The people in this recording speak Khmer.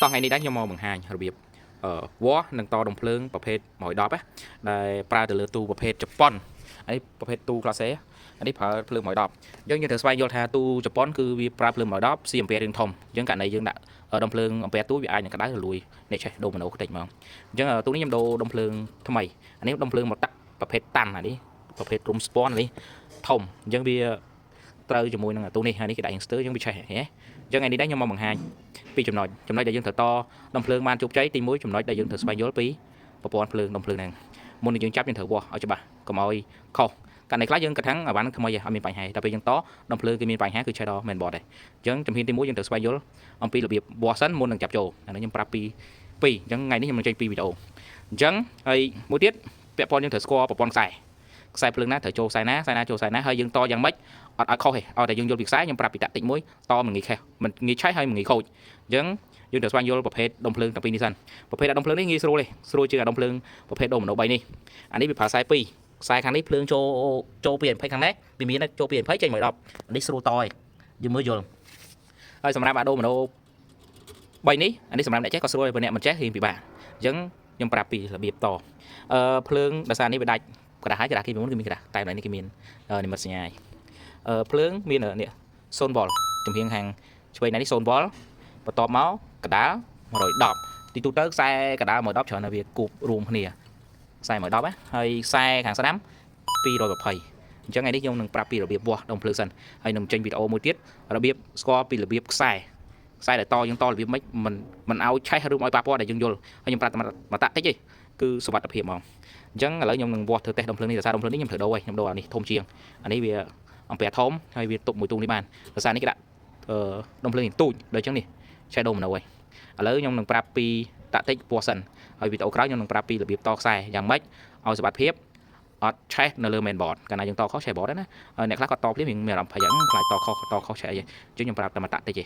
តោះថ្ងៃនេះដែរខ្ញុំមកបង្ហាញរបៀបវ៉នឹងតដុំភ្លើងប្រភេទ110ណាដែលប្រើទៅលើទូប្រភេទជប៉ុនហើយប្រភេទទូ class A នេះប្រើភ្លើង110យើងត្រូវស្វែងយល់ថាទូជប៉ុនគឺវាប្រើភ្លើង110 ស៊ីអំពែរឿងធំអញ្ចឹងករណីយើងដាក់ដុំភ្លើងអំពែទូវាអាចនឹងក្តៅរលួយនេះចេះដូរម៉ូណូខ្ទេចហ្មងអញ្ចឹងទូនេះខ្ញុំដូរដុំភ្លើងថ្មីអានេះដុំភ្លើងមកតាក់ប្រភេទតាន់អានេះប្រភេទរុំស្ពាន់នេះធំអញ្ចឹងវាត្រូវជាមួយនឹងទូនេះហើយនេះគេដាក់យ៉ាងស្ទើរយើងវាឆេះហ៎អញ្ចឹងថ្ងៃនេះដែរខ្ញុំមកបង្ហាញពីចំណុចដែលយើងត្រូវតដុំភ្លើងបានជោគជ័យទី1ចំណុចដែលយើងត្រូវស្វែងយល់ពីប្រព័ន្ធភ្លើងដុំភ្លើងហ្នឹងមុននឹងយើងចាប់យើងត្រូវវាស់ឲ្យច្បាស់កុំឲ្យខុសករណីខ្លះយើងគិតថាអាវ៉ាន់ថ្មីអត់មានបញ្ហាតែពេលយើងតដុំភ្លើងគេមានបញ្ហាគឺឆេះដល់ mainboard ដែរអញ្ចឹងជំហានទី1យើងត្រូវស្វែងយល់អំពីរបៀបវាស់សិនមុននឹងចាប់ចូលអានេះខ្ញុំប្រាប់ពីអញ្ចឹងថ្ងៃនេះខ្ញុំនឹងចេញពីវីដេអូអញ្ចឹងហើយមួយទៀតពាក់ព័ន្ធយើងត្រូវស្គាល់ប្រព័ន្ធខ្សែភ្លើងណាត្រូវចូលខ្សែណាចូលខ្សែណាហើយយើងតយ៉ាងម៉េចអត់ឲ្យខុសទេឲ្យតែយើងយល់ពីខ្សែខ្ញុំប្រាប់ពីតាក់តិចមួយតមិនងាយខេះមិនងាយឆេះហើយមិនងាយខូចអញ្ចឹងយើងត្រូវស្វែងយល់ប្រភេទដុំភ្លើងទាំងពីរនេះសិនប្រភេទដុំភ្លើងនេះងាយស្រួលទេស្រួលជាងដុំភ្លើងប្រភេទដូរម៉ូណូ3នេះអានេះវាប្រើខ្សែ2ខ្សែខាងនេះភ្លើងចូលពី20ខាងនេះវាមានចូលពី20ចេញមក10អានេះស្រួលតឯងយើងមើលយល់ហើយសម្រាប់អាដូរម៉ូណូ3នេះអានេះសម្រាប់អ្នកចេះក៏ស្រួលតែអ្នកមិនចេះរៀងពិបាកអញ្ចឹងខ្ញុំប្រាប់ពីរបៀបតភ្លើងដោយសារនេះវាដាច់ក្រាស់ហើយក្រាស់គេមុនគឺមានក្រាស់តែនេះគេមាននិមិត្តសញ្ញាភ្លើងមាននេះ0វ៉ុលចំហៀងខាងឆ្វេងនេះ0វ៉ុលបន្ទាប់មកកដាល110ទីទូទៅខ្សែកដាល110ច្រើនតែវាគូបរួមគ្នាខ្សែ110ណាហើយខ្សែខាងស្ដាំ220អញ្ចឹងថ្ងៃនេះខ្ញុំនឹងប្រាប់ពីរបៀបវាស់ដុំភ្លើងសិនហើយនឹងចេញវីដេអូមួយទៀតរបៀបស្គាល់ពីរបៀបខ្សែដែលតយើងតរបៀបម៉េចមិនឲ្យឆេះឬឲ្យប៉ះពាល់ដែលយើងយល់ហើយខ្ញុំប្រាប់តែមកតាក់តិចទេគឺសុវត្ថិភាពហ្មងអញ្ចឹងឥឡូវខ្ញុំនឹងវាស់ធ្វើតេស្តដុំភ្លើងនេះដោយសារដុំភ្លើងនេះខ្ញុំត្រូវដូរហើយខ្ញុំដូរអានេះធំជាងអានេះវាអំពែធំហើយវាទប់មួយទូនេះបានដោយសារនេះគេដាក់ដុំភ្លើងនេះទូចដូចអញ្ចឹងនេះឆេះដូរម៉ូណូហើយឥឡូវខ្ញុំនឹងប្រាប់ពីតាក់តិចពណ៌សិនហើយវីដេអូក្រោយខ្ញុំនឹងប្រាប់ពីរបៀបតខ្សែយ៉ាងម៉េចឲ្យសុវត្ថិភាពអត់ឆេះនៅលើ mainboard កាលណាយើងតខុសឆេះ board ណាហើយអ្នកខ្លះគាត់តភ្លាមមានអារម្មណ៍ភ័យខ្លាចតខុសឆេះអីចឹងខ្ញុំប្រាប់តែមកតាក់តិចទេ